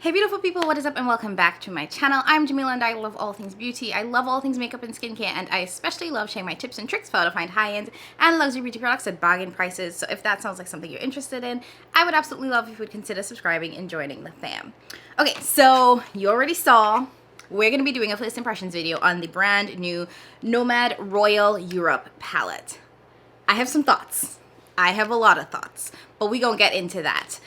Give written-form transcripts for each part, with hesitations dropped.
Hey beautiful people, what is up and welcome back to my channel. I'm Jamila and I love all things beauty. I love all things makeup and skincare, and I especially love sharing my tips and tricks for how to find high-end and luxury beauty products at bargain prices. So if that sounds like something you're interested in, I would absolutely love if you would consider subscribing and joining the fam. Okay, so you already saw we're going to be doing a first impressions video on the brand new Nomad Royal Europe palette. I have some thoughts. I have a lot of thoughts, but we're going to get into that.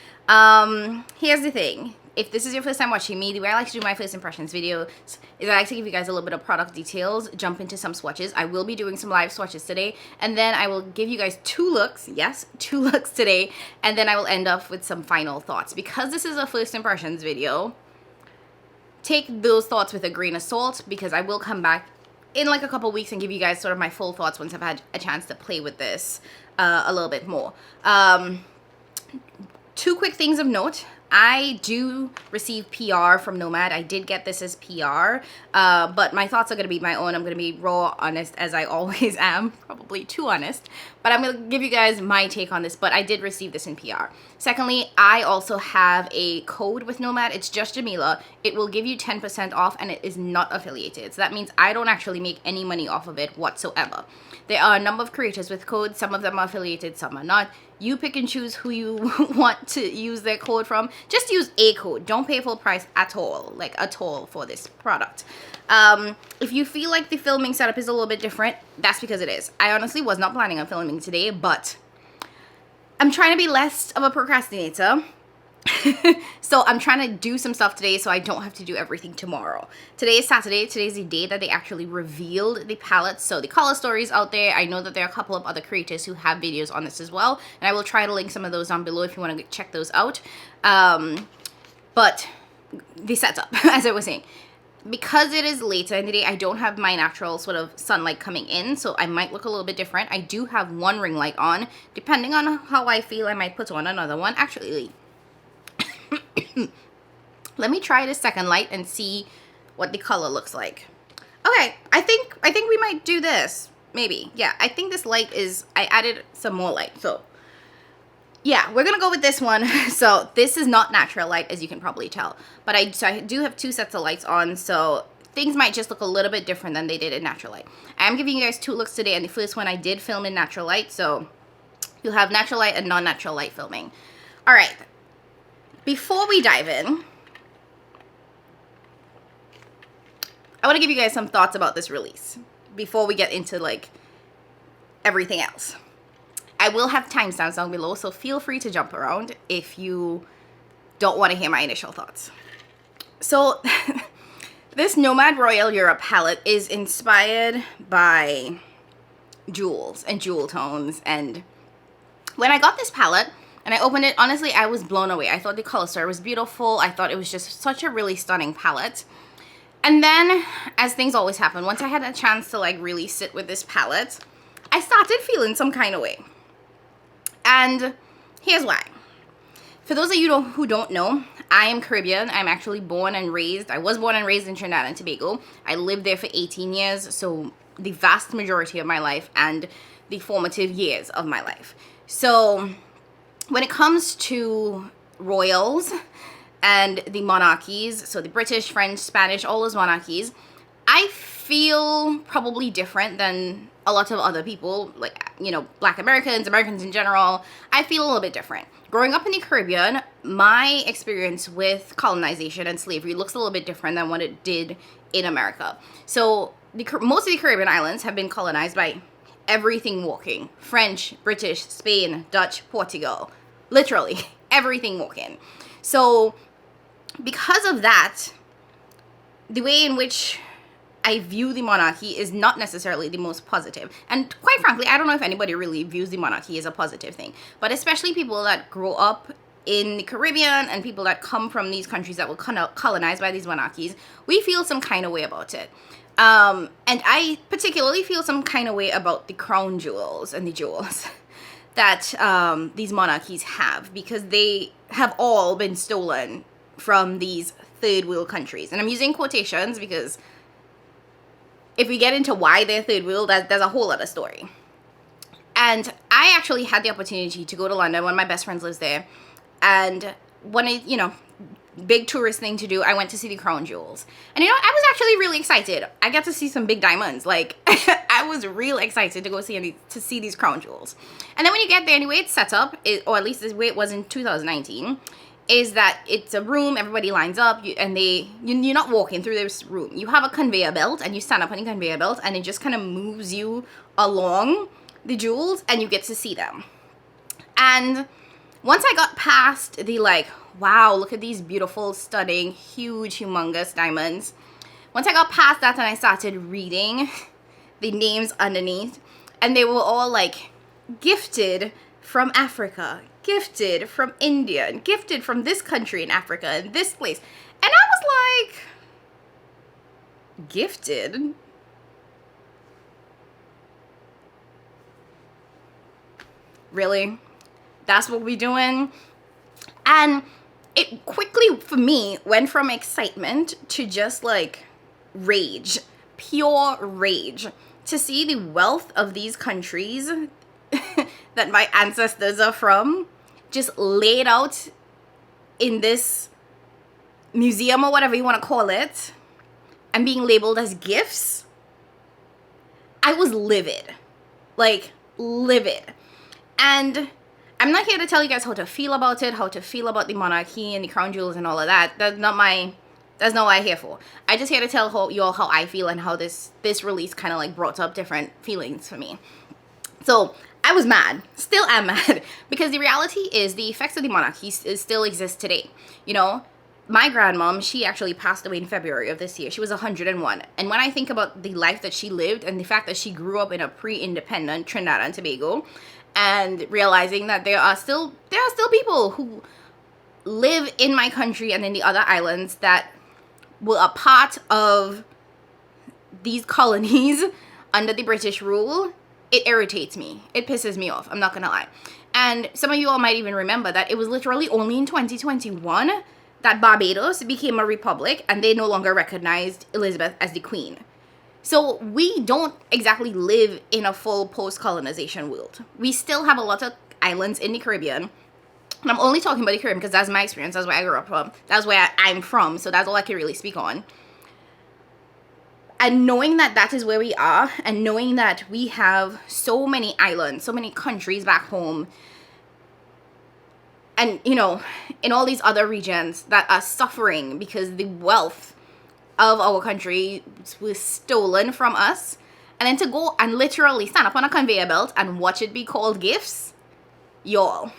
Here's the thing. If this is your first time watching me, the way I like to do my first impressions videos is I like to give you guys a little bit of product details, jump into some swatches. I will be doing some live swatches today, and then I will give you guys two looks, yes, two looks today, and then I will end up with some final thoughts. Because this is a first impressions video, take those thoughts with a grain of salt, because I will come back in like a couple weeks and give you guys sort of my full thoughts once I've had a chance to play with this a little bit more. Two quick things of note. I do receive PR from Nomad. I did get this as PR, but my thoughts are going to be my own. I'm going to be raw, honest, as I always am. Probably too honest. But I'm going to give you guys my take on this, but I did receive this in PR. Secondly, I also have a code with Nomad. It's just Jamila. It will give you 10% off, and it is not affiliated. So that means I don't actually make any money off of it whatsoever. There are a number of creators with codes. Some of them are affiliated, some are not. You pick and choose who you want to use their code from. Just use a code. Don't pay full price at all, like at all, for this product. If you feel like the filming setup is a little bit different, that's because it is. I honestly was not planning on filming today, but I'm trying to be less of a procrastinator. So I'm trying to do some stuff today so I don't have to do everything tomorrow. Today is Saturday. Today is the day that they actually revealed the palette. So the color story is out there. I know that there are a couple of other creators who have videos on this as well, and I will try to link some of those down below if you want to check those out. But the setup, as I was saying, because it is later in the day, I don't have my natural sort of sunlight coming in, so I might look a little bit different. I do have one ring light on. Depending on how I feel, I might put on another one. Actually, let me try the second light and see what the color looks like. Okay, I think we might do this. Maybe. Yeah, I think this light is, I added some more light. So yeah, we're gonna go with this one. So this is not natural light, as you can probably tell. But I do have two sets of lights on, so things might just look a little bit different than they did in natural light. I am giving you guys two looks today, and the first one I did film in natural light, so you'll have natural light and non-natural light filming. All right. Before we dive in, I want to give you guys some thoughts about this release before we get into like everything else. I will have timestamps down below, so feel free to jump around if you don't want to hear my initial thoughts. So this Nomad Royal Europe palette is inspired by jewels and jewel tones, and when I got this palette and I opened it, honestly, I was blown away. I thought the color story was beautiful. I thought it was just such a really stunning palette. And then, as things always happen, once I had a chance to like really sit with this palette, I started feeling some kind of way. And here's why. For those of you who don't know, I am Caribbean. I'm actually born and raised. I was born and raised in Trinidad and Tobago. I lived there for 18 years, so the vast majority of my life and the formative years of my life. So when it comes to royals and the monarchies, so the British, French, Spanish, all those monarchies, I feel probably different than a lot of other people, like, you know, Black Americans, Americans in general. I feel a little bit different. Growing up in the Caribbean, my experience with colonization and slavery looks a little bit different than what it did in America. So most of the Caribbean islands have been colonized by everything walking. French, British, Spain, Dutch, Portugal. Literally, everything walking. So because of that, the way in which I view the monarchy is not necessarily the most positive. And quite frankly, I don't know if anybody really views the monarchy as a positive thing. But especially people that grow up in the Caribbean and people that come from these countries that were colonized by these monarchies, we feel some kind of way about it. And I particularly feel some kind of way about the crown jewels and the jewels that these monarchies have, because they have all been stolen from these third world countries. And I'm using quotations because if we get into why they're third world, there's a whole other story. And I actually had the opportunity to go to London. One of my best friends lives there. And when I, big tourist thing to do. I went to see the crown jewels. And you know, I was actually really excited. I got to see some big diamonds. Like, I was real excited to go see these crown jewels. And then when you get there, anyway, it's set up, or at least the way it was in 2019, is that it's a room, everybody lines up, and you're not walking through this room. You have a conveyor belt, and you stand up on the conveyor belt, and it just kind of moves you along the jewels, and you get to see them. And once I got past the, like, wow, look at these beautiful, stunning, huge, humongous diamonds. Once I got past that and I started reading the names underneath, and they were all, like, gifted from Africa, gifted from India, and gifted from this country in Africa and this place. And I was like, gifted? Really? That's what we're doing? And it quickly, for me, went from excitement to just like rage, pure rage, to see the wealth of these countries that my ancestors are from just laid out in this museum or whatever you want to call it, and being labeled as gifts. I was livid, like livid. And I'm not here to tell you guys how to feel about it, how to feel about the monarchy and the crown jewels and all of that. That's not what I'm here for. I just here to tell you all how I feel and how this release kind of like brought up different feelings for me. So I was mad, still am mad, because the reality is the effects of the monarchy still exist today. You know, my grandmom, she actually passed away in February of this year. She was 101. And when I think about the life that she lived and the fact that she grew up in a pre-independent Trinidad and Tobago, and realizing that there are still people who live in my country and in the other islands that were a part of these colonies under the British rule, it irritates me. It pisses me off. I'm not gonna lie. And some of you all might even remember that it was literally only in 2021 that Barbados became a republic and they no longer recognized Elizabeth as the queen. So we don't exactly live in a full post-colonization world. We still have a lot of islands in the Caribbean. And I'm only talking about the Caribbean because that's my experience. That's where I grew up from. That's where I'm from. So that's all I can really speak on. And knowing that that is where we are, and knowing that we have so many islands, so many countries back home, and, you know, in all these other regions that are suffering because the wealth of our country was stolen from us, and then to go and literally stand up on a conveyor belt and watch it be called gifts, y'all,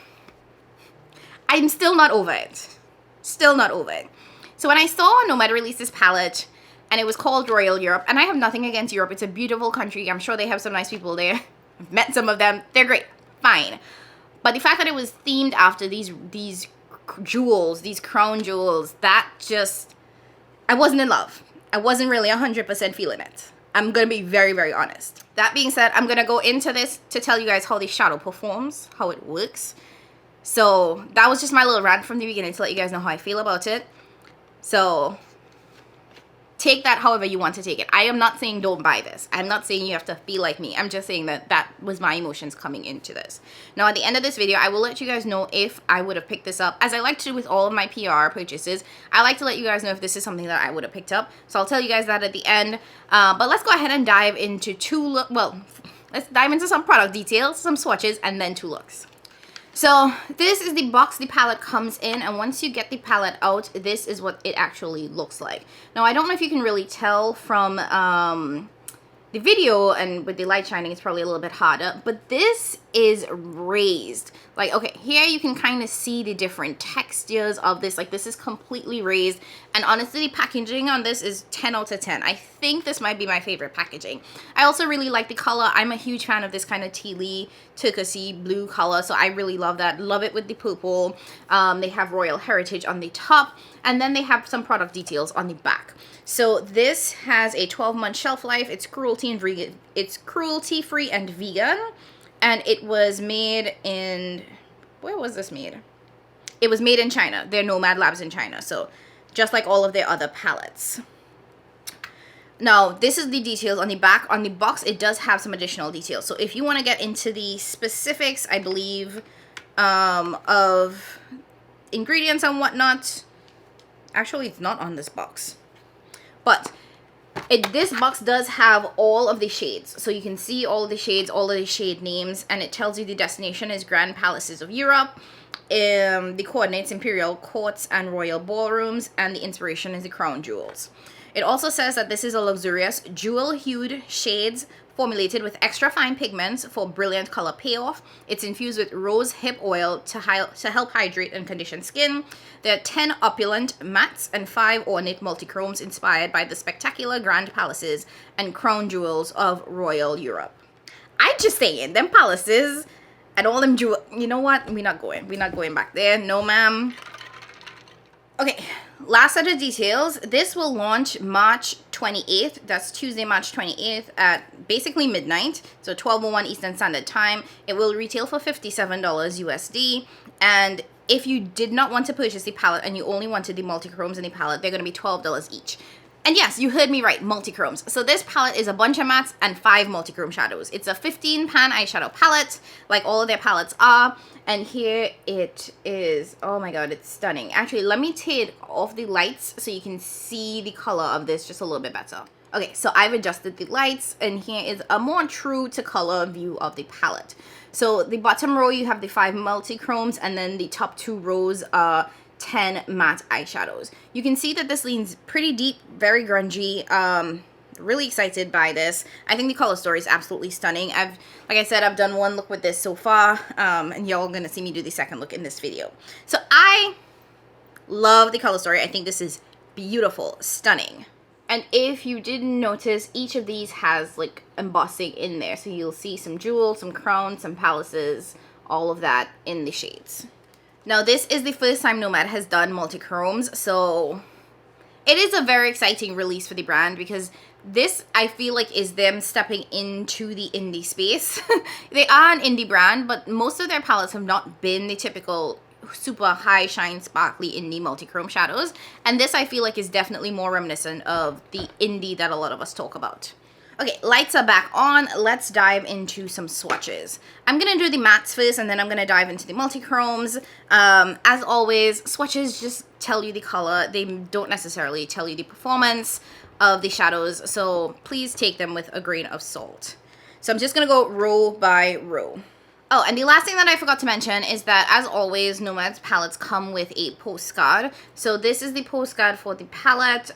I'm still not over it. Still not over it. So when I saw Nomad release this palette, and it was called Royal Europe, and I have nothing against Europe. It's a beautiful country. I'm sure they have some nice people there. I've met some of them. They're great. Fine. But the fact that it was themed after these jewels, these crown jewels, that just, I wasn't in love. I wasn't really 100% feeling it. I'm going to be very, very honest. That being said, I'm going to go into this to tell you guys how the shadow performs, how it works. So that was just my little rant from the beginning to let you guys know how I feel about it. So take that however you want to take it. I am not saying don't buy this. I'm not saying you have to feel like me. I'm just saying that that was my emotions coming into this. Now, at the end of this video, I will let you guys know if I would have picked this up. As I like to do with all of my PR purchases, I like to let you guys know if this is something that I would have picked up. So I'll tell you guys that at the end. But let's go ahead and dive into let's dive into some product details, some swatches, and then two looks. So this is the box the palette comes in, and once you get the palette out, this is what it actually looks like. Now, I don't know if you can really tell from the video, and with the light shining, it's probably a little bit harder, but this is raised. Like, okay, here you can kind of see the different textures of this. Like, this is completely raised, and honestly, the packaging on this is 10 out of 10. I think this might be my favorite packaging. I also really like the color. I'm a huge fan of this kind of tealy, turquoisey blue color, so I really love that. Love it with the purple. They have Royal Heritage on the top, and then they have some product details on the back. So this has a 12-month shelf life. It's cruelty-free and vegan. And it was made in, where was this made? It was made in China. They're Nomad Labs in China. So just like all of their other palettes. Now, this is the details on the back. On the box, it does have some additional details. So if you want to get into the specifics, I believe, of ingredients and whatnot, Actually, it's not on this box. But this box does have all of the shades. So you can see all of the shades, all of the shade names, and it tells you the destination is Grand Palaces of Europe. The coordinates Imperial Courts and Royal Ballrooms, and the inspiration is the crown jewels. It also says that this is a luxurious jewel-hued shades formulated with extra fine pigments for brilliant color payoff. It's infused with rose hip oil to help hydrate and condition skin. There are 10 opulent mattes and 5 ornate multichromes inspired by the spectacular grand palaces and crown jewels of Royal Europe. I just saying, them palaces and all them jewel. You know what? We're not going back there. No, ma'am. Okay, last set of details. This will launch March 28th. That's Tuesday, March 28th at basically midnight. So 12:01 Eastern Standard Time. It will retail for $57 USD. And if you did not want to purchase the palette and you only wanted the multichromes in the palette, they're going to be $12 each. And yes, you heard me right, multichromes. So this palette is a bunch of mattes and 5 multichrome shadows. It's a 15 pan eyeshadow palette, like all of their palettes are. And here it is. Oh my god, it's stunning. Actually, let me take off the lights so you can see the color of this just a little bit better. Okay, so I've adjusted the lights, and here is a more true to color view of the palette. So the bottom row, you have the 5 multichromes, and then the top 2 rows are 10 matte eyeshadows. You can see that this leans pretty deep, very grungy. Really excited by this. I think the color story is absolutely stunning. Like I said, I've done one look with this so far, and y'all gonna see me do the second look in this video. So I love the color story. I think this is beautiful, stunning. And if you didn't notice, each of these has like embossing in there. So you'll see some jewels, some crowns, some palaces, all of that in the shades. Now, this is the first time Nomad has done multichromes, so it is a very exciting release for the brand because this, I feel like, is them stepping into the indie space. They are an indie brand, but most of their palettes have not been the typical super high shine sparkly indie multichrome shadows, and this I feel like is definitely more reminiscent of the indie that a lot of us talk about. Okay, lights are back on. Let's dive into some swatches. I'm gonna do the mattes first, and then I'm gonna dive into the multichromes. As always, swatches just tell you the color. They don't necessarily tell you the performance of the shadows, so please take them with a grain of salt. So I'm just gonna go row by row. Oh, and the last thing that I forgot to mention is that, as always, Nomad's palettes come with a postcard. So this is the postcard for the palette.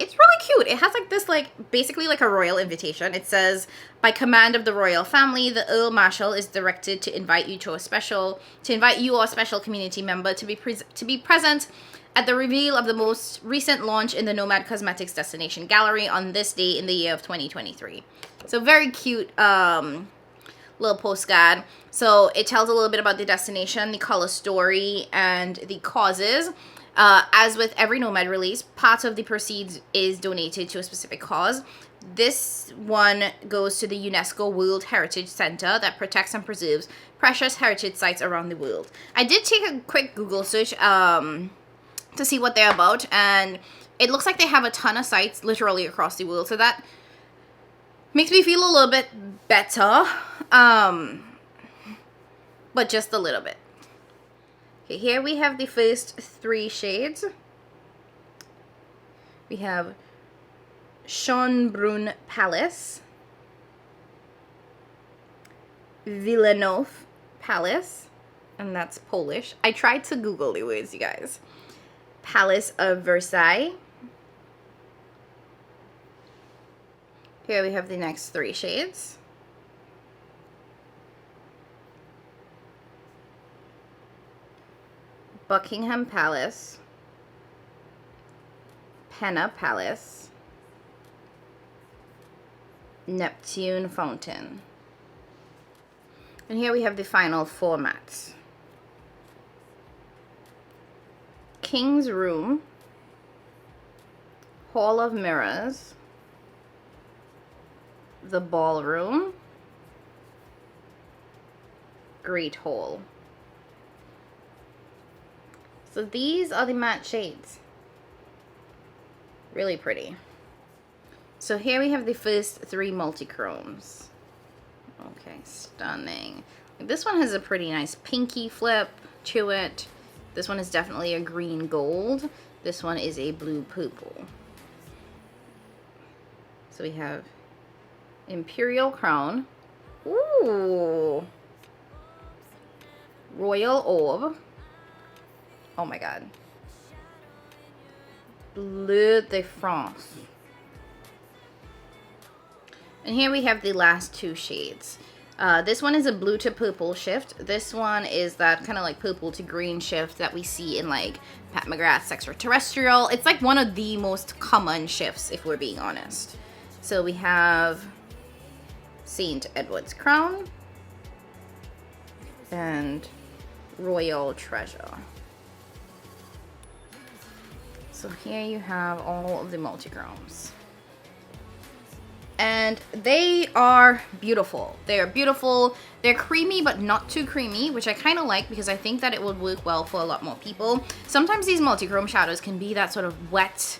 It's really cute. It has like this, like, basically like a royal invitation. It says, by command of the royal family, the Earl Marshal is directed to invite you or a special community member to be present at the reveal of the most recent launch in the Nomad Cosmetics Destination Gallery on this day in the year of 2023. So very cute little postcard. So it tells a little bit about the destination, the color story, and the causes. As with every Nomad release, part of the proceeds is donated to a specific cause. This one goes to the UNESCO World Heritage Center that protects and preserves precious heritage sites around the world. I did take a quick Google search to see what they're about, and it looks like they have a ton of sites literally across the world, so that makes me feel a little bit better, but just a little bit. Okay, here we have the first 3 shades. We have Schönbrunn Palace, Villanov Palace, and that's Polish. I tried to Google the words, you guys. Palace of Versailles. Here we have the next 3 shades. Buckingham Palace, Penna Palace, Neptune Fountain. And here we have the final 4 mattes. King's Room, Hall of Mirrors, the Ballroom, Great Hall. So these are the matte shades. Really pretty. So here we have the first 3 multichromes. Okay, stunning. This one has a pretty nice pinky flip to it. This one is definitely a green gold. This one is a blue purple. So we have Imperial Crown. Ooh. Royal Orb. Oh my god. Bleu de France. And here we have the last two shades. This one is a blue to purple shift. This one is that kind of like purple to green shift that we see in like Pat McGrath's Extraterrestrial. It's like one of the most common shifts, if we're being honest. So we have St. Edward's Crown and Royal Treasure. So here you have all of the multichromes. And they are beautiful. They are beautiful. They're creamy, but not too creamy, which I kind of like because I think that it would work well for a lot more people. Sometimes these multichrome shadows can be that sort of wet,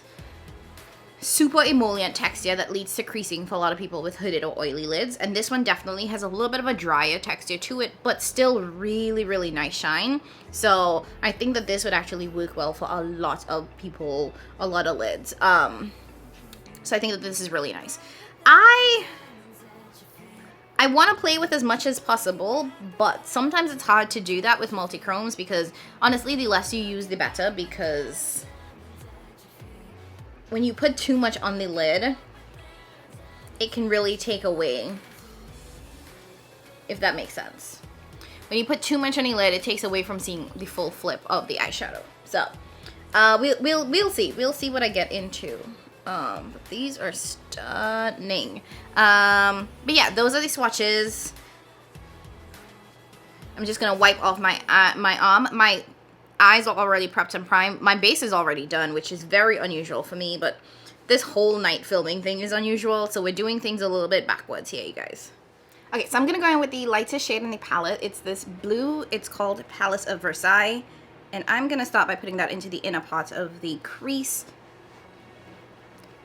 super emollient texture that leads to creasing for a lot of people with hooded or oily lids. And this one definitely has a little bit of a drier texture to it, but still really, really nice shine. So I think that this would actually work well for a lot of people, a lot of lids. So I think that this is really nice. I want to play with as much as possible, but sometimes it's hard to do that with multichromes because honestly, the less you use, the better, because when you put too much on the lid, it can really take away, if that makes sense. When you put too much on the lid, it takes away from seeing the full flip of the eyeshadow. So, we'll see. We'll see what I get into. But these are stunning. But yeah, those are the swatches. I'm just gonna wipe off my arm. My eyes are already prepped and primed. My base is already done, which is very unusual for me, but this whole night filming thing is unusual, so we're doing things a little bit backwards here, you guys. Okay, so I'm gonna go in with the lightest shade in the palette. It's this blue. It's called Palace of Versailles, and I'm gonna start by putting that into the inner part of the crease.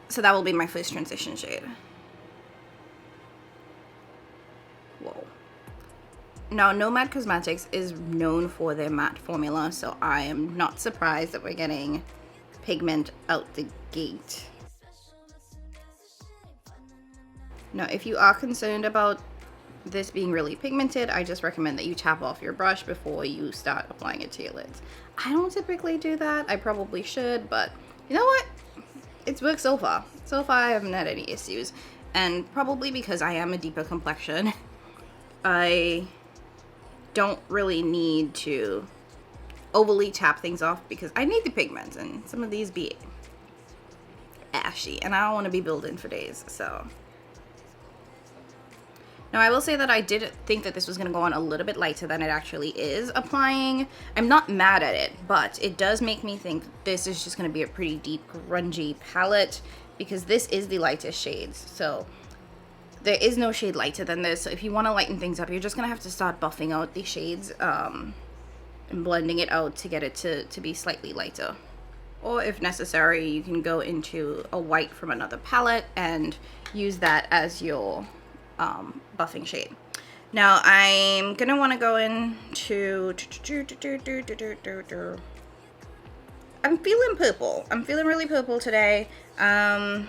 So that will be my first transition shade. Whoa. Now, Nomad Cosmetics is known for their matte formula, so I am not surprised that we're getting pigment out the gate. Now, if you are concerned about this being really pigmented, I just recommend that you tap off your brush before you start applying it to your lids. I don't typically do that. I probably should, but you know what? It's worked so far. So far, I haven't had any issues. And probably because I am a deeper complexion, I don't really need to overly tap things off because I need the pigments, and some of these be ashy, and I don't want to be building for days, so. Now, I will say that I did think that this was going to go on a little bit lighter than it actually is applying. I'm not mad at it, but it does make me think this is just going to be a pretty deep, grungy palette because this is the lightest shades. So there is no shade lighter than this. So if you want to lighten things up, you're just going to have to start buffing out the shades and blending it out to get it to be slightly lighter. Or if necessary, you can go into a white from another palette and use that as your buffing shade. Now I'm gonna want to go into, I'm feeling purple. I'm feeling really purple today. Don't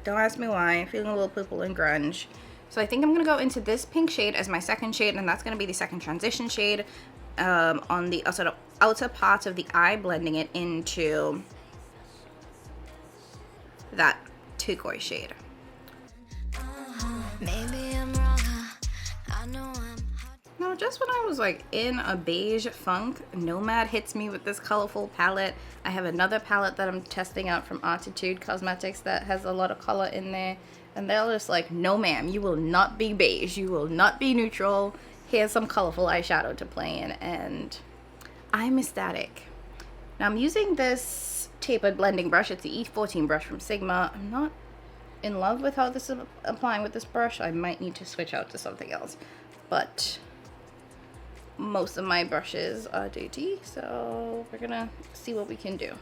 ask me why. I'm feeling a little purple and grunge. So I think I'm gonna go into this pink shade as my second shade, and that's gonna be the second transition shade on the outer part of the eye, blending it into that turquoise shade. Maybe I'm wrong, I know now, just when I was like in a beige funk, Nomad hits me with this colorful palette. I have another palette that I'm testing out from Attitude Cosmetics that has a lot of color in there, and they're just like, no ma'am, you will not be beige, you will not be neutral. Here's some colorful eyeshadow to play in, and I'm ecstatic. Now I'm using this tapered blending brush. It's the E14 brush from Sigma. I'm not in love with how this is applying with this brush. I might need to switch out to something else, but most of my brushes are dirty, so we're gonna see what we can do.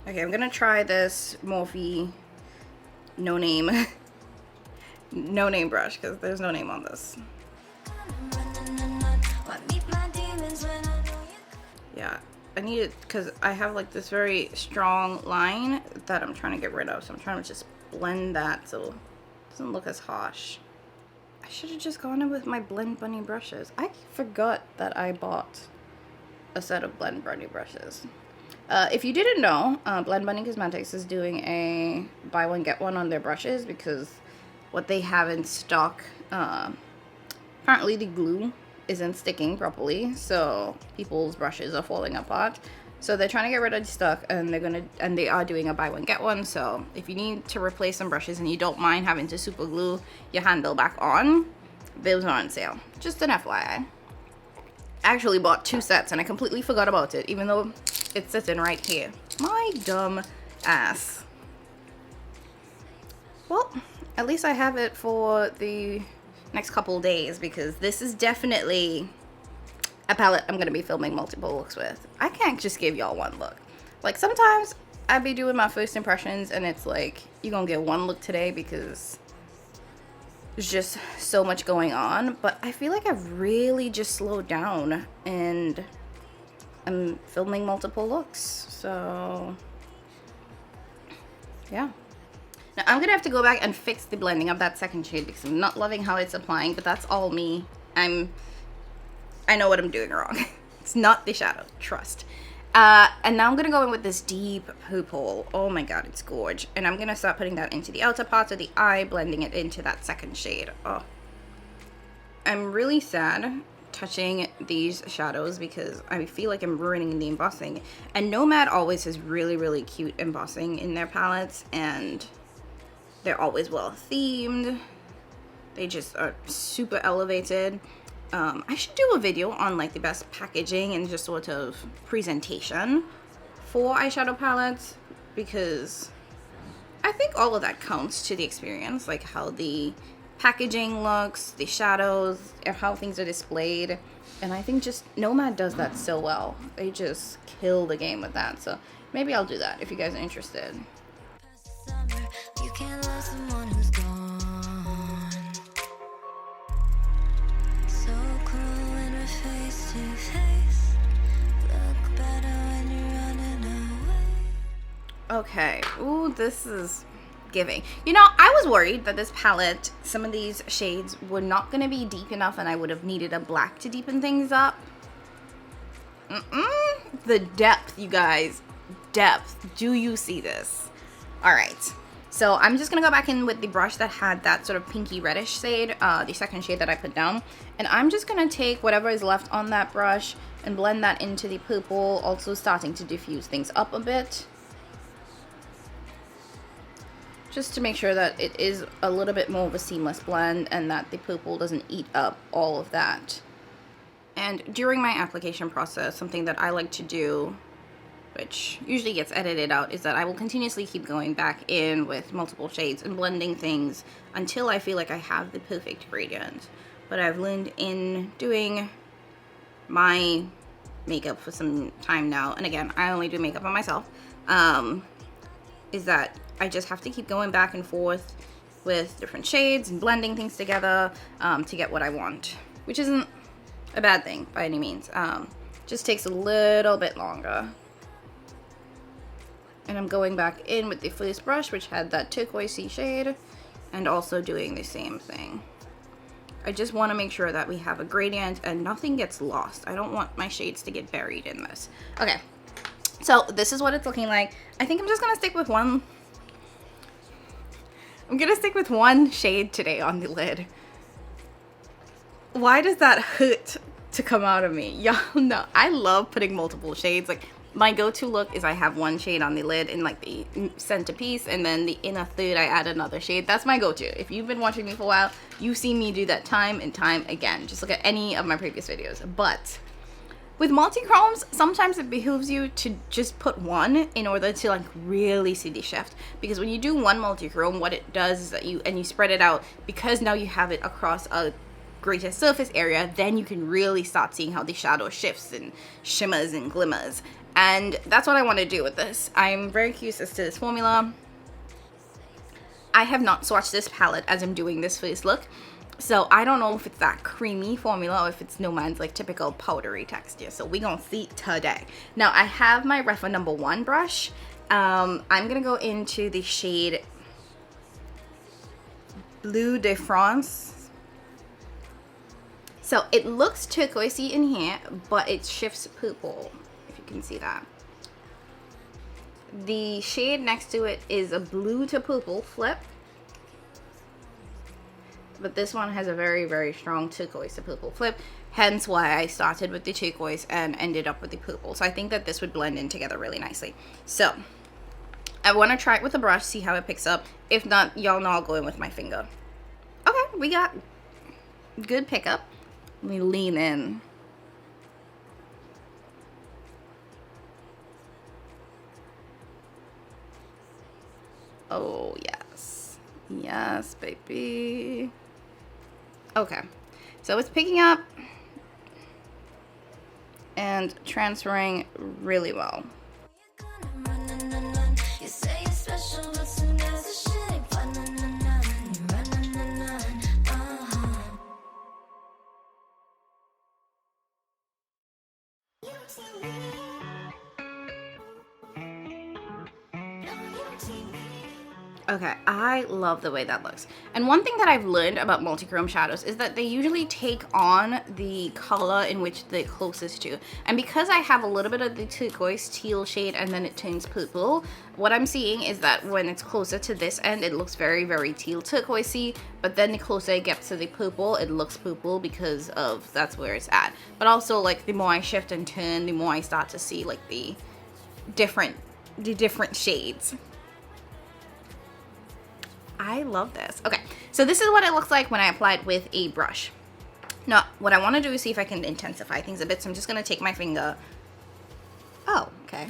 Okay, I'm gonna try this Morphe no name brush because there's no name on this. Yeah, I need it because I have like this very strong line that I'm trying to get rid of. So I'm trying to just blend that so it doesn't look as harsh. I should have just gone in with my Blend Bunny brushes. I forgot that I bought a set of Blend Bunny brushes. If you didn't know, Blend Bunny Cosmetics is doing a buy one get one on their brushes because what they have in stock, apparently the glue isn't sticking properly, so people's brushes are falling apart. So they're trying to get rid of the stock, and they are doing a buy one get one. So if you need to replace some brushes and you don't mind having to super glue your handle back on, those are on sale. Just an FYI. I actually bought 2 sets and I completely forgot about it, even though it's sitting right here. My dumb ass. Well, at least I have it for the next couple days, because this is definitely a palette I'm gonna be filming multiple looks with. I can't just give y'all one look. Like, sometimes I be doing my first impressions and it's like, you're gonna get one look today because there's just so much going on. But I feel like I've really just slowed down and I'm filming multiple looks. So yeah. Now I'm gonna have to go back and fix the blending of that second shade because I'm not loving how it's applying, but that's all me. I know what I'm doing wrong. It's not the shadow, trust. And now I'm gonna go in with this deep purple. Oh my god, it's gorge. And I'm gonna start putting that into the outer parts of the eye, blending it into that second shade. Oh, I'm really sad touching these shadows because I feel like I'm ruining the embossing. And Nomad always has really cute embossing in their palettes, and they're always well themed. They just are super elevated. I should do a video on like the best packaging and just sort of presentation for eyeshadow palettes, because I think all of that counts to the experience, like how the packaging looks, the shadows, and how things are displayed. And I think just Nomad does that so well. They just kill the game with that. So maybe I'll do that if you guys are interested. You can't love someone who's gone. So cruel when we're face to face. Look better when you're running away. Okay. Ooh, this is giving. You know, I was worried that this palette, some of these shades were not going to be deep enough and I would have needed a black to deepen things up. The depth, you guys. Depth. Do you see this? All right. So I'm just going to go back in with the brush that had that sort of pinky reddish shade, the second shade that I put down. And I'm just going to take whatever is left on that brush and blend that into the purple, also starting to diffuse things up a bit. Just to make sure that it is a little bit more of a seamless blend and that the purple doesn't eat up all of that. And during my application process, something that I like to do, which usually gets edited out, is that I will continuously keep going back in with multiple shades and blending things until I feel like I have the perfect gradient. But I've learned in doing my makeup for some time now, and again, I only do makeup on myself, is that I just have to keep going back and forth with different shades and blending things together to get what I want, which isn't a bad thing by any means. Just takes a little bit longer. And I'm going back in with the first brush, which had that turquoisey shade, and also doing the same thing. I just want to make sure that we have a gradient and nothing gets lost. I don't want my shades to get buried in this. Okay, so this is what it's looking like. I think I'm just going to stick with one. I'm going to stick with one shade today on the lid. Why does that hurt to come out of me? Y'all know, I love putting multiple shades. Like, my go-to look is I have one shade on the lid in like the centerpiece, and then the inner third I add another shade. That's my go-to. If you've been watching me for a while, you've seen me do that time and time again. Just look at any of my previous videos. But with multi-chromes, sometimes it behooves you to just put one in order to like really see the shift. Because when you do one multi-chrome, what it does is that you spread it out, because now you have it across a greater surface area, then you can really start seeing how the shadow shifts and shimmers and glimmers. And that's what I want to do with this. I'm very curious as to this formula. I have not swatched this palette as I'm doing this first look, So I don't know if it's that creamy formula or if it's Nomad's like typical powdery texture. So we gonna see today. Now I have my Refa number 1 brush. I'm gonna go into the shade Bleu de France. So it looks turquoisey in here, but it shifts purple, if you can see that. The shade next to it is a blue to purple flip. But this one has a very, very strong turquoise to purple flip. Hence why I started with the turquoise and ended up with the purple. So I think that this would blend in together really nicely. So I want to try it with a brush, see how it picks up. If not, y'all know I'll go in with my finger. Okay, we got good pickup. Let me lean in. Oh, yes. Yes, baby. Okay, so it's picking up and transferring really well. Okay, I love the way that looks. And one thing that I've learned about multi-chrome shadows is that they usually take on the color in which they're closest to. And because I have a little bit of the turquoise teal shade and then it turns purple, what I'm seeing is that when it's closer to this end, it looks very, very teal turquoisey. But then the closer it gets to the purple, it looks purple because of that's where it's at. But also, like, the more I shift and turn, the more I start to see like the different shades. I love this. Okay, so this is what it looks like when I apply it with a brush. Now, what I want to do is see if I can intensify things a bit. So I'm just going to take my finger. Oh, okay.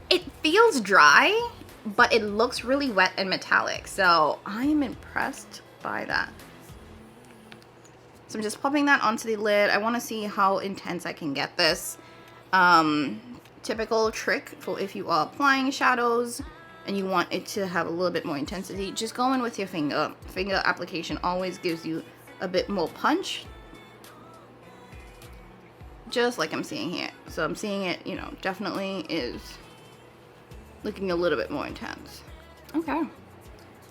It feels dry, but it looks really wet and metallic. So I'm impressed by that. So I'm just popping that onto the lid. I want to see how intense I can get this. Typical trick for if you are applying shadows and you want it to have a little bit more intensity, just go in with your finger. Finger application always gives you a bit more punch. Just like I'm seeing here. So I'm seeing it, you know, definitely is looking a little bit more intense. Okay.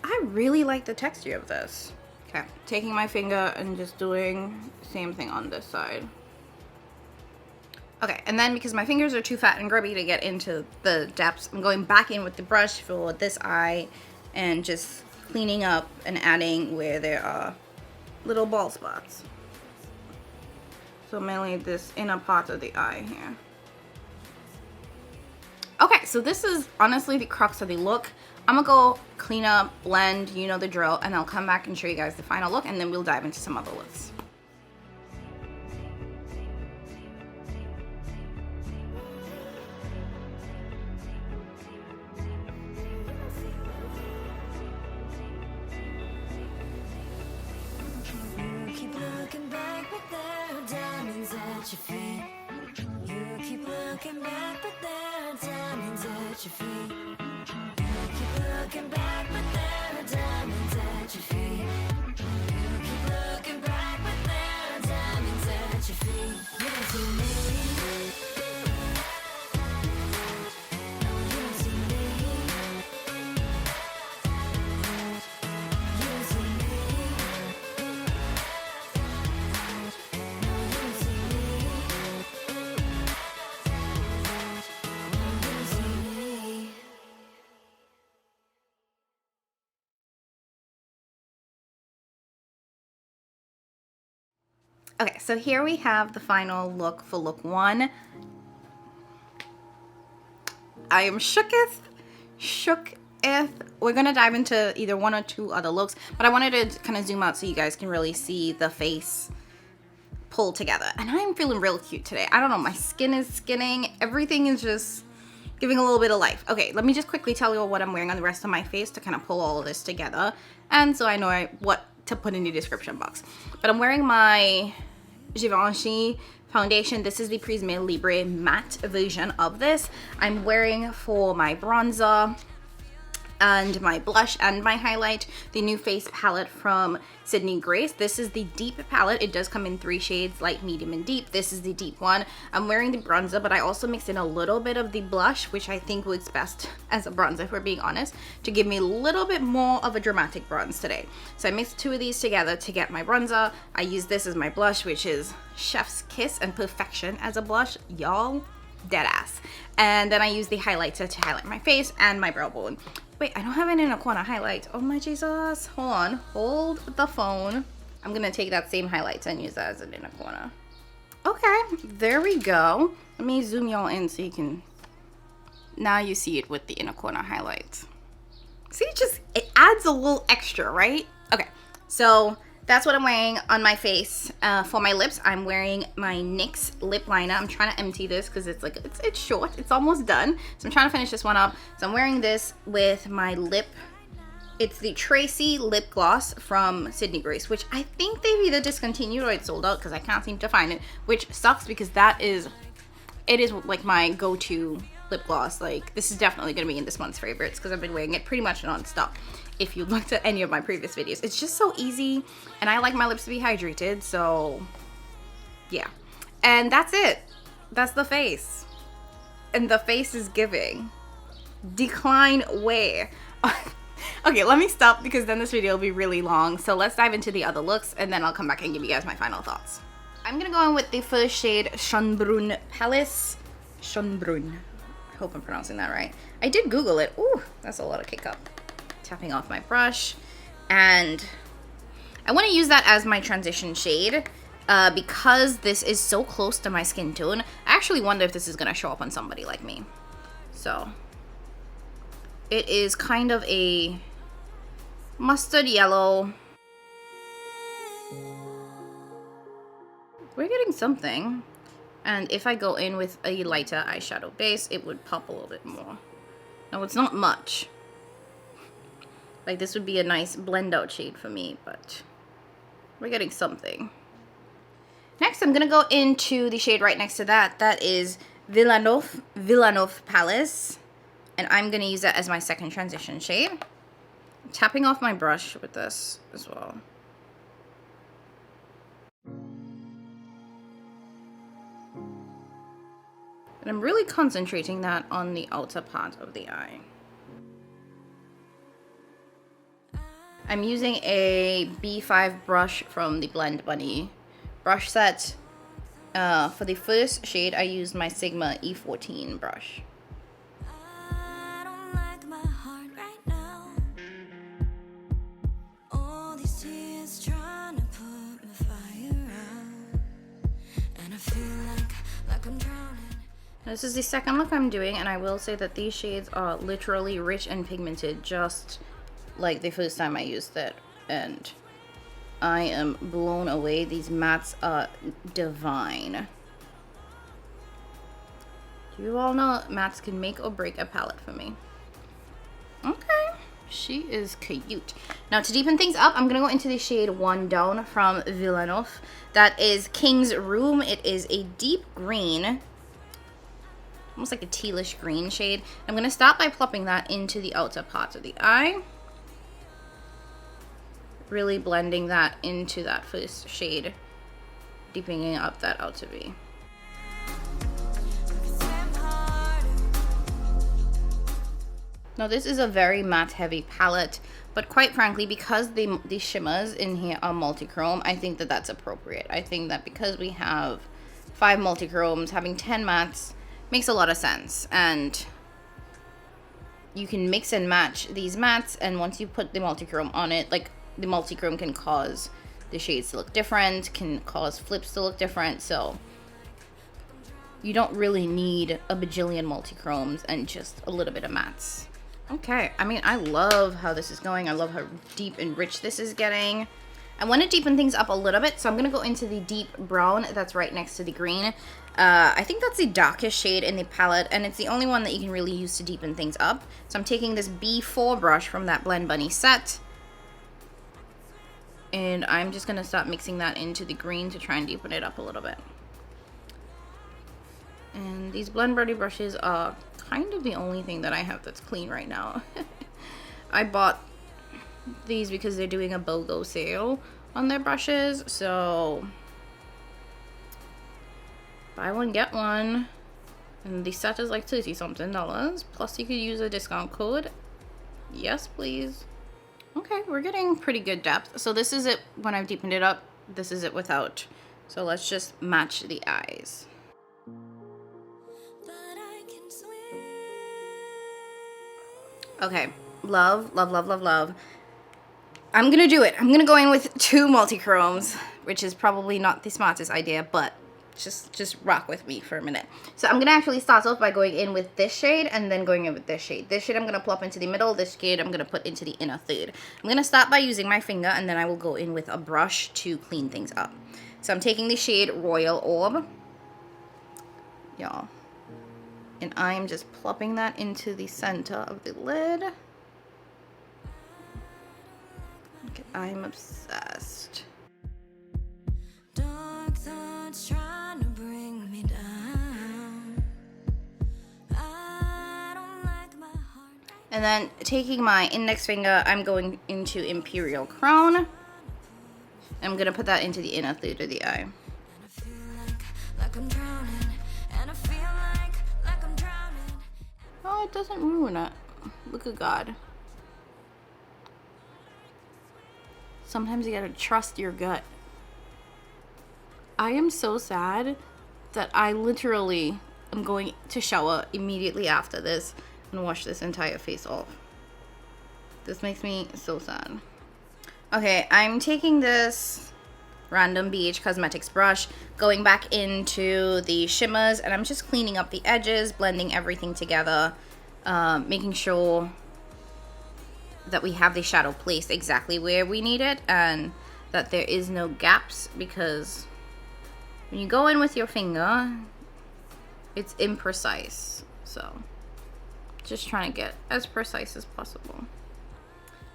I really like the texture of this. Okay, taking my finger and just doing the same thing on this side. Okay, and then because my fingers are too fat and grubby to get into the depths, I'm going back in with the brush for this eye and just cleaning up and adding where there are little bald spots. So mainly this inner part of the eye here. Okay, so this is honestly the crux of the look. I'm gonna go clean up, blend, you know the drill, and I'll come back and show you guys the final look, and then we'll dive into some other looks. Your feet. You keep looking back, but there are diamonds at your feet. You keep looking back, but there are diamonds at your feet. You keep looking back, but there are diamonds at your feet. You don't see me. No, you don't see me. You don't see me. No, you don't see me. Okay, so here we have the final look for look 1. I am shooketh. We're gonna dive into either 1 or 2 other looks, but I wanted to kind of zoom out so you guys can really see the face pull together. And I'm feeling real cute today. I don't know, my skin is skinning. Everything is just giving a little bit of life. Okay, let me just quickly tell you what I'm wearing on the rest of my face to kind of pull all of this together. And so I know what to put in the description box. But I'm wearing my Givenchy foundation. This is the Prisme Libre matte version of this. I'm wearing for my bronzer and my blush and my highlight, the New Face palette from Sydney Grace. This is the deep palette. It does come in 3 shades, light, medium, and deep. This is the deep one. I'm wearing the bronzer, but I also mixed in a little bit of the blush, which I think works best as a bronzer, if we're being honest, to give me a little bit more of a dramatic bronze today. So I mixed 2 of these together to get my bronzer. I use this as my blush, which is Chef's Kiss and Perfection as a blush. Y'all, dead ass. And then I use the highlighter to highlight my face and my brow bone. Wait, I don't have an inner corner highlight. Oh my Jesus. Hold on. Hold the phone. I'm gonna take that same highlighter and use that as an inner corner. Okay, there we go. Let me zoom y'all in so you can... Now you see it with the inner corner highlight. See, it adds a little extra, right? Okay, so that's what I'm wearing on my face. For my lips, I'm wearing my NYX lip liner. I'm trying to empty this because it's short. It's almost done. So I'm trying to finish this one up. So I'm wearing this with my lip. It's the Tracy lip gloss from Sydney Grace, which I think they've either discontinued or it's sold out because I can't seem to find it, which sucks because it is like my go-to lip gloss. Like, this is definitely going to be in this month's favorites because I've been wearing it pretty much non-stop. If you looked at any of my previous videos, it's just so easy, and I like my lips to be hydrated, so yeah. And that's it. That's the face, and the face is giving. Decline where? Okay, let me stop because then this video will be really long. So let's dive into the other looks, and then I'll come back and give you guys my final thoughts. I'm gonna go in with the first shade, Schönbrunn Palace. Schönbrunn. I hope I'm pronouncing that right. I did Google it. Ooh, that's a lot of kick up. Tapping off my brush, and I want to use that as my transition shade because this is so close to my skin tone. I actually wonder if this is going to show up on somebody like me. So it is kind of a mustard yellow. We're getting something, and if I go in with a lighter eyeshadow base, it would pop a little bit more. No, it's not much. Like, this would be a nice blend out shade for me, but we're getting something. Next, I'm gonna go into the shade right next to that. That is Villanov Palace, and I'm gonna use that as my second transition shade. I'm tapping off my brush with this as well. And I'm really concentrating that on the outer part of the eye. I'm using a B5 brush from the Blend Bunny brush set. For the first shade, I used my Sigma E14 brush. I don't like my heart right now. All these tears trying to put my fire out, and I feel like I'm drowning. This is the second look I'm doing, and I will say that these shades are literally rich and pigmented, just like the first time I used it, and I am blown away. These mattes are divine. You all know mattes can make or break a palette for me. Okay, she is cute. Now to deepen things up, I'm gonna go into the shade One Down from Villanov. That is King's Room. It is a deep green, almost like a tealish green shade. I'm gonna start by plopping that into the outer part of the eye. Really blending that into that first shade, deepening up that outer V. Now this is a very matte heavy palette, but quite frankly, because the shimmers in here are multi-chrome, I think that that's appropriate. I think that because we have 5 multi-chromes, having 10 mattes makes a lot of sense, and you can mix and match these mattes, and once you put the multi-chrome on it, like, the multi-chrome can cause the shades to look different, can cause flips to look different, so you don't really need a bajillion multi-chromes and just a little bit of mattes. Okay, I mean, I love how this is going. I love how deep and rich this is getting. I want to deepen things up a little bit, so I'm going to go into the deep brown that's right next to the green. I think that's the darkest shade in the palette, and it's the only one that you can really use to deepen things up. So I'm taking this B4 brush from that Blend Bunny set, and I'm just going to start mixing that into the green to try and deepen it up a little bit. And these Blend Bunny brushes are kind of the only thing that I have that's clean right now. I bought these because they're doing a BOGO sale on their brushes, so buy one get one, and the set is like $30 something, plus you could use a discount code. Yes please. Okay, we're getting pretty good depth. So this is it when I've deepened it up, this is it without. So let's just match the eyes. Okay, love, love, love, love, love. I'm gonna do it. I'm gonna go in with 2 multi-chromes, which is probably not the smartest idea, but just rock with me for a minute. So I'm gonna actually start off by going in with this shade and then going in with this shade. This shade I'm gonna plop into the middle, this shade I'm gonna put into the inner third. I'm gonna start by using my finger, and then I will go in with a brush to clean things up. So I'm taking the shade Royal Orb, y'all, and I'm just plopping that into the center of the lid. Okay, I'm obsessed. Dark thoughts trying to bring me down. I don't like my heart. And then taking my index finger, I'm going into Imperial Crown. I'm gonna put that into the inner third of the eye. And I feel like I'm drowning. And I feel like I'm drowning. Oh, it doesn't ruin it. Look at God. Sometimes you gotta trust your gut. I am so sad that I literally am going to shower immediately after this and wash this entire face off. This makes me so sad. Okay, I'm taking this random BH Cosmetics brush, going back into the shimmers, and I'm just cleaning up the edges, blending everything together, making sure that we have the shadow placed exactly where we need it and that there is no gaps, because when you go in with your finger, it's imprecise. So just trying to get as precise as possible.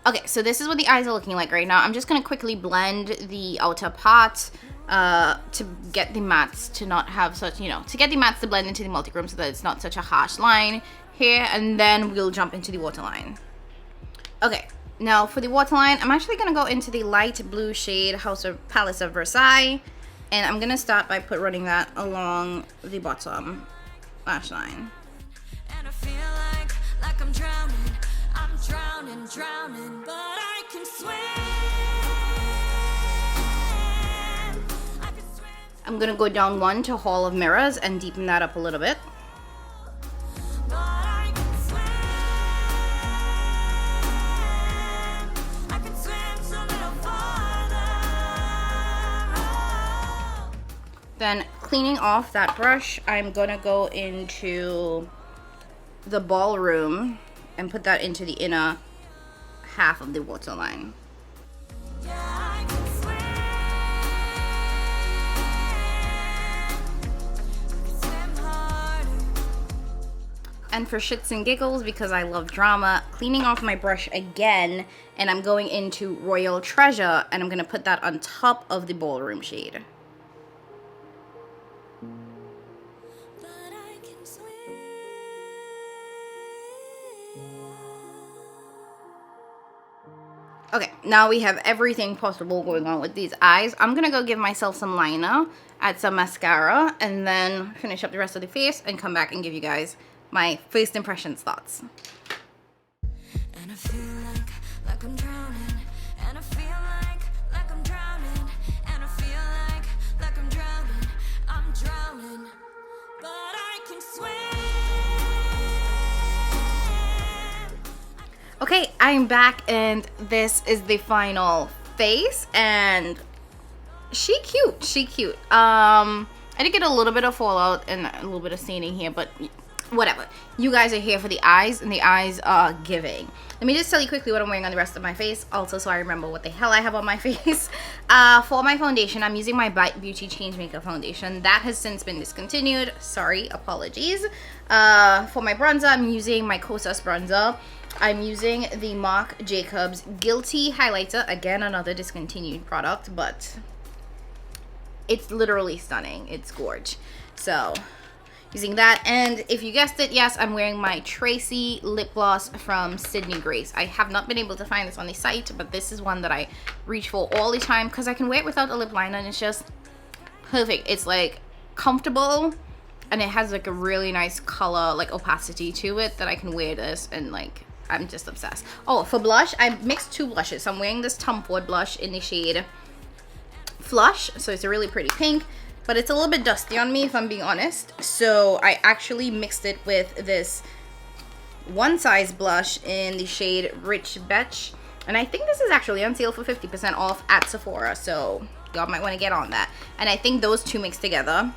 Okay, so this is what the eyes are looking like right now. I'm just going to quickly blend the outer part to get the mattes to not have such, to get the mattes to blend into the multichrome so that it's not such a harsh line here, and then we'll jump into the waterline. Okay, now for the waterline, I'm actually going to go into the light blue shade Palace of Versailles, and I'm going to start by running that along the bottom lash line. And I feel like I'm drowning. I'm drowning, but I can swim. I can swim. I'm going to go down 1 to Hall of Mirrors and deepen that up a little bit. But I can swim. I can swim so little farther. Then cleaning off that brush, I'm going to go into the ballroom and put that into the inner half of the waterline. Yeah, I can swim harder. And for shits and giggles, because I love drama, cleaning off my brush again, and I'm going into Royal Treasure, and I'm going to put that on top of the ballroom shade. But I can swim. Okay, now we have everything possible going on with these eyes. I'm going to go give myself some liner, add some mascara, and then finish up the rest of the face and come back and give you guys my first impressions thoughts. And I feel like I'm drowning. And I feel like I'm drowning. And I feel like I'm drowning. I'm drowning, but I can swim. Okay, I'm back, and this is the final face, and she cute. I did get a little bit of fallout and a little bit of staining here, but whatever. You guys are here for the eyes, and the eyes are giving. Let me just tell you quickly what I'm wearing on the rest of my face, also so I remember what the hell I have on my face. For my foundation, I'm using my Bite Beauty Changemaker foundation. That has since been discontinued. Sorry, apologies. For my bronzer, I'm using my Kosas bronzer. I'm using the Marc Jacobs Gilty highlighter. Again, another discontinued product, but it's literally stunning. It's gorge. So using that. And if you guessed it, yes, I'm wearing my Tracy lip gloss from Sydney Grace. I have not been able to find this on the site, but this is one that I reach for all the time because I can wear it without a lip liner and it's just perfect. It's like comfortable and it has like a really nice color, like opacity to it, that I can wear this and like I'm just obsessed. Oh, for blush, I mixed two blushes. So I'm wearing this Tom Ford blush in the shade Flush. So it's a really pretty pink, but it's a little bit dusty on me if I'm being honest. So I actually mixed it with this One Size blush in the shade Rich Betch. And I think this is actually on sale for 50% off at Sephora. So y'all might want to get on that. And I think those two mixed together,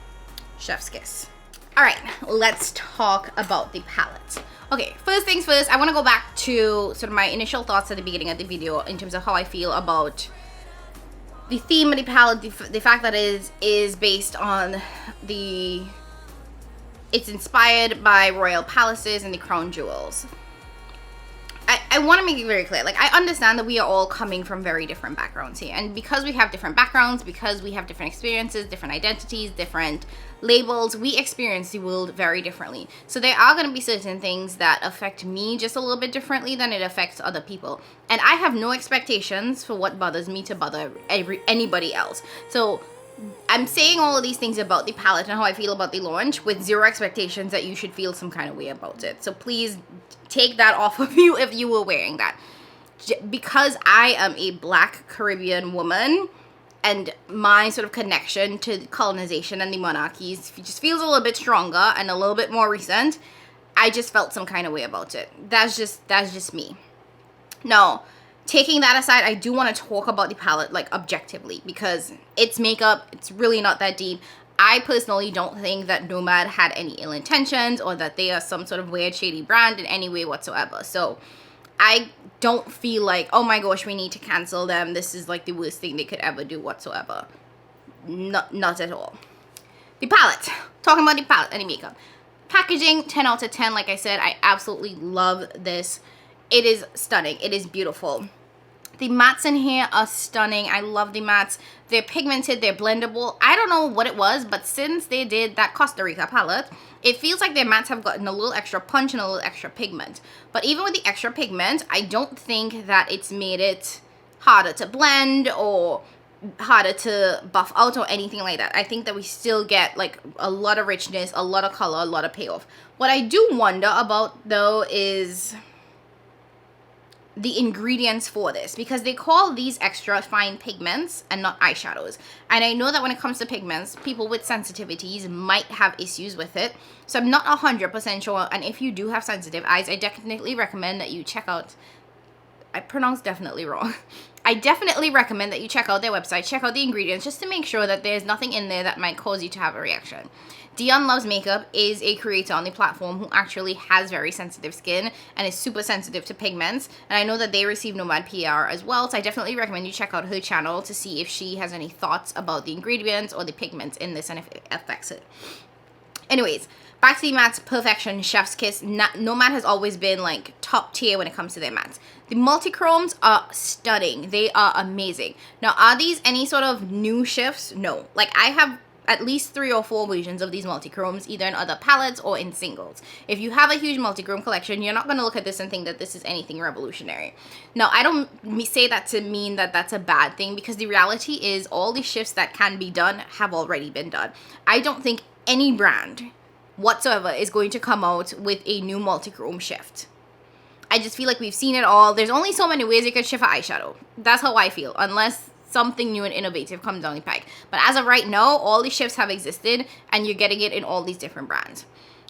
chef's kiss. All right, let's talk about the palette. Okay, first things first, I want to go back to sort of my initial thoughts at the beginning of the video in terms of how I feel about the theme of the palette, the fact that it is based on it's inspired by royal palaces and the crown jewels. I want to make it very clear, like I understand that we are all coming from very different backgrounds here, and because we have different backgrounds, because we have different experiences, different identities, different labels, we experience the world very differently. So there are going to be certain things that affect me just a little bit differently than it affects other people, and I have no expectations for what bothers me to bother anybody else. So I'm saying all of these things about the palette and how I feel about the launch with zero expectations that you should feel some kind of way about it. So please take that off of you if you were wearing that. Because I am a Black Caribbean woman and my sort of connection to colonization and the monarchies just feels a little bit stronger and a little bit more recent, I just felt some kind of way about it. That's just me. Now, taking that aside, I do want to talk about the palette like objectively because it's makeup. It's really not that deep. I personally don't think that Nomad had any ill intentions or that they are some sort of weird shady brand in any way whatsoever. So I don't feel like, oh my gosh, we need to cancel them. This is like the worst thing they could ever do whatsoever. Not at all. The palette. Talking about the palette and the makeup. Packaging, 10 out of 10. Like I said, I absolutely love this. It is stunning. It is beautiful. The mattes in here are stunning. I love the mattes. They're pigmented, they're blendable. I don't know what it was, but since they did that Costa Rica palette, it feels like their mattes have gotten a little extra punch and a little extra pigment. But even with the extra pigment, I don't think that it's made it harder to blend or harder to buff out or anything like that. I think that we still get like a lot of richness, a lot of color, a lot of payoff. What I do wonder about though is the ingredients for this, because they call these extra fine pigments and not eyeshadows, and I know that when it comes to pigments, people with sensitivities might have issues with it, so I'm not 100% sure. And if you do have sensitive eyes, I definitely recommend that you check out, I pronounced definitely wrong, I definitely recommend that you check out their website, check out the ingredients, just to make sure that there's nothing in there that might cause you to have a reaction. Dion Loves Makeup is a creator on the platform who actually has very sensitive skin and is super sensitive to pigments. And I know that they receive Nomad PR as well. So I definitely recommend you check out her channel to see if she has any thoughts about the ingredients or the pigments in this and if it affects it. Anyways, back to the mattes, perfection, chef's kiss. Nomad has always been like top tier when it comes to their mattes. The multi-chromes are stunning. They are amazing. Now, are these any sort of new shifts? No. Like I have at least 3 or 4 versions of these multi-chromes, either in other palettes or in singles. If you have a huge multi-chrome collection, you're not going to look at this and think that this is anything revolutionary. Now, I don't say that to mean that that's a bad thing, because the reality is all the shifts that can be done have already been done. I don't think any brand whatsoever is going to come out with a new multi-chrome shift. I just feel like we've seen it all. There's only so many ways you could shift an eyeshadow. That's how I feel, unless something new and innovative comes down the pike. But as of right now, all these shifts have existed and you're getting it in all these different brands.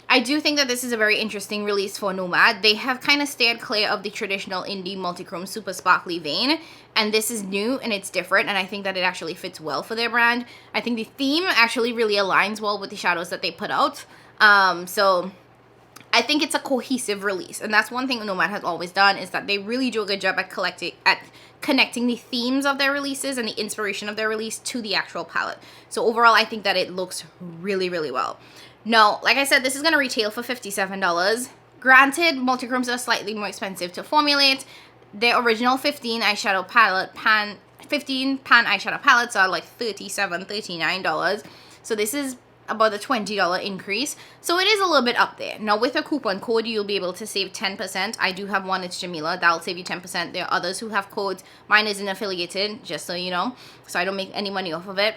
I do think that this is a very interesting release for Nomad. They have kind of stayed clear of the traditional indie multi-chrome super sparkly vein, and this is new and it's different, and I think that it actually fits well for their brand. I think the theme actually really aligns well with the shadows that they put out. So I think it's a cohesive release, and that's one thing Nomad has always done, is that they really do a good job at connecting the themes of their releases and the inspiration of their release to the actual palette. So overall, I think that it looks really, really well. Now, like I said, this is going to retail for $57. Granted, multi-chromes are slightly more expensive to formulate. Their original 15 pan eyeshadow palettes are like $39. So this is about a $20 increase. So it is a little bit up there. Now with a coupon code, you'll be able to save 10%. I do have one, it's Jamila. That'll save you 10%. There are others who have codes. Mine isn't affiliated, just so you know. So I don't make any money off of it.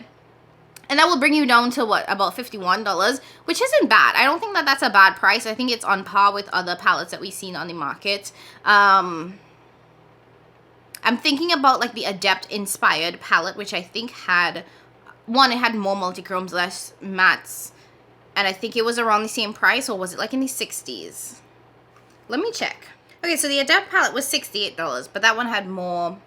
And that will bring you down to what, about $51, which isn't bad. I don't think that that's a bad price. I think it's on par with other palettes that we've seen on the market. I'm thinking about like the Adept inspired palette, which I think had, one, it had more multichromes, less mattes. And I think it was around the same price, or was it like in the 60s? Let me check. Okay, so the Adept palette was $68, but that one had more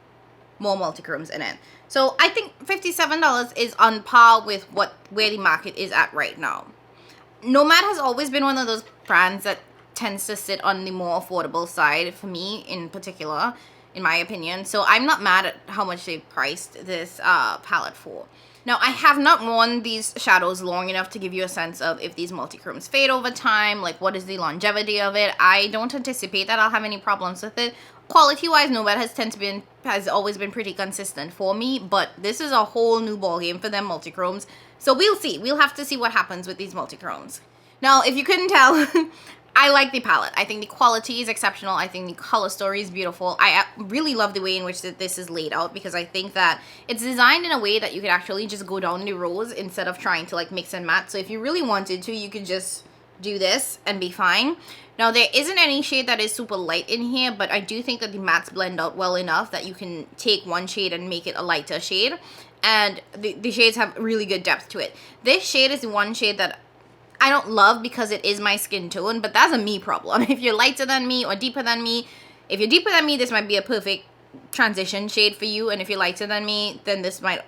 multichromes in it. So I think $57 is on par with where the market is at right now. Nomad has always been one of those brands that tends to sit on the more affordable side for me in particular, in my opinion. So I'm not mad at how much they priced this palette for. Now, I have not worn these shadows long enough to give you a sense of if these multichromes fade over time, like what is the longevity of it. I don't anticipate that I'll have any problems with it. Quality-wise, Nomad has always been pretty consistent for me, but this is a whole new ballgame for them multichromes. So we'll see. We'll have to see what happens with these multichromes. Now, if you couldn't tell, I like the palette. I think the quality is exceptional. I think the color story is beautiful. I really love the way in which this is laid out, because I think that it's designed in a way that you could actually just go down the rows instead of trying to like mix and match. So if you really wanted to, you could just do this and be fine. Now, there isn't any shade that is super light in here, but I do think that the mattes blend out well enough that you can take one shade and make it a lighter shade. And the shades have really good depth to it. This shade is the one shade that I don't love because it is my skin tone, but that's a me problem. If you're lighter than me or deeper than me, if you're deeper than me, this might be a perfect transition shade for you. And if you're lighter than me, then this might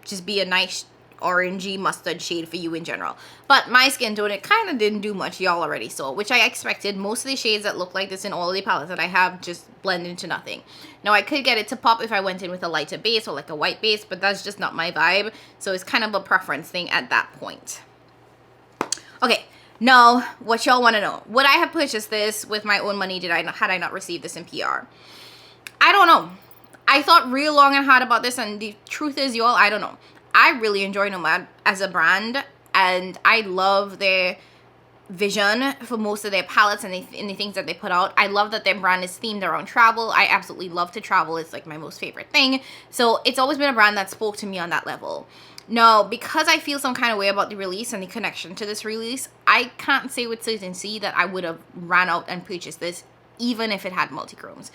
just be a nice orangey mustard shade for you in general. But my skin tone, it kind of didn't do much, y'all already saw, which I expected. Most of the shades that look like this in all of the palettes that I have just blend into nothing. Now, I could get it to pop if I went in with a lighter base or like a white base, but that's just not my vibe. So it's kind of a preference thing at that point. Okay, now what y'all want to know. Would I have purchased this with my own money had I not received this in PR? I don't know. I thought real long and hard about this, and the truth is, y'all, I don't know. I really enjoy Nomad as a brand, and I love their vision for most of their palettes and the things that they put out. I love that their brand is themed around travel. I absolutely love to travel. It's like my most favorite thing. So it's always been a brand that spoke to me on that level. Now, because I feel some kind of way about the release and the connection to this release, I can't say with certainty that I would have ran out and purchased this, even if it had multichromes.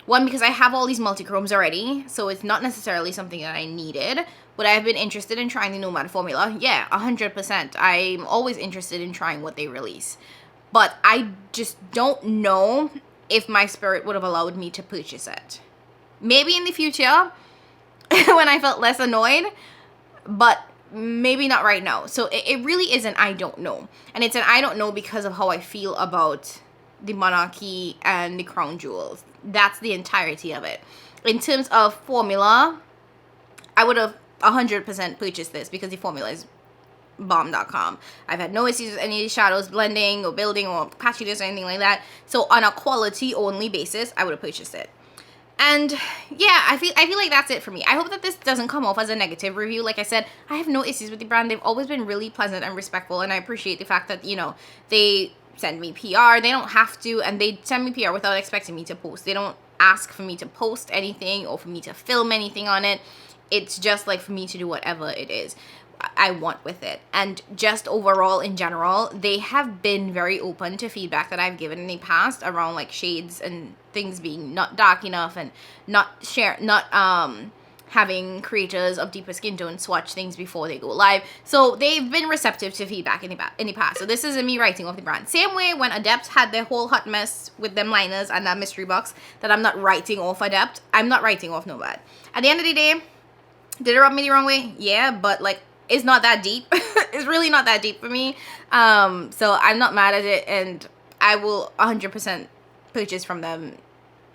One, because I have all these multichromes already, so it's not necessarily something that I needed. Would I have been interested in trying the Nomad formula? Yeah, 100%. I'm always interested in trying what they release. But I just don't know if my spirit would have allowed me to purchase it. Maybe in the future, when I felt less annoyed, but maybe not right now. So it really is an I don't know. And it's an I don't know because of how I feel about the Monarchy and the Crown Jewels. That's the entirety of it. In terms of formula, I would have 100% purchased this because the formula is bomb.com. I've had no issues with any of the shadows blending or building or patchiness or anything like that. So on a quality only basis, I would have purchased it. And yeah, I feel like that's it for me. I hope that this doesn't come off as a negative review. Like I said, I have no issues with the brand. They've always been really pleasant and respectful, and I appreciate the fact that, you know, they send me PR. They don't have to, and they send me PR without expecting me to post. They don't ask for me to post anything or for me to film anything on it. It's just like for me to do whatever it is I want with it. And just overall in general, they have been very open to feedback that I've given in the past around like shades and things being not dark enough and not having creators of deeper skin tone swatch things before they go live. So they've been receptive to feedback in the past. So this isn't me writing off the brand. Same way when Adept had their whole hot mess with them liners and that mystery box, that I'm not writing off Adept. I'm not writing off Nomad. At the end of the day, did it rub me the wrong way? Yeah, but like, it's not that deep. It's really not that deep for me. So I'm not mad at it, and I will 100% purchase from them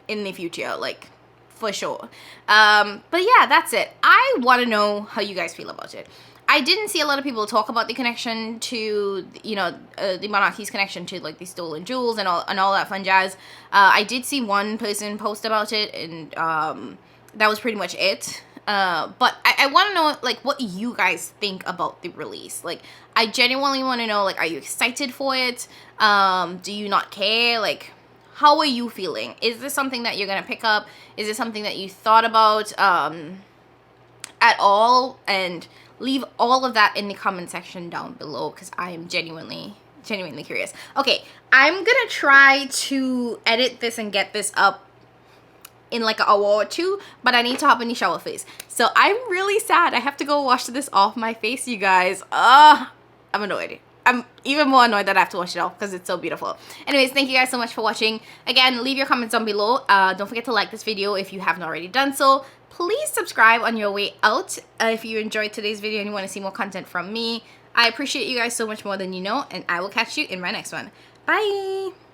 in the future, like for sure. But yeah, that's it. I want to know how you guys feel about it. I didn't see a lot of people talk about the connection to, you know, the Monarchy's connection to like the stolen jewels and all that fun jazz. I did see one person post about it, and that was pretty much it. But I want to know, like, what you guys think about the release. Like, I genuinely want to know, like, are you excited for it? Do you not care? Like, how are you feeling? Is this something that you're going to pick up? Is it something that you thought about at all? And leave all of that in the comment section down below, because I am genuinely curious. Okay, I'm going to try to edit this and get this up in like an hour or two, but I need to hop in the shower phase. So I'm really sad. I have to go wash this off my face, you guys. I'm annoyed. I'm even more annoyed that I have to wash it off because it's so beautiful. Anyways, thank you guys so much for watching. Again, leave your comments down below. Don't forget to like this video if you haven't already done so. Please subscribe on your way out if you enjoyed today's video and you want to see more content from me. I appreciate you guys so much more than you know, and I will catch you in my next one. Bye!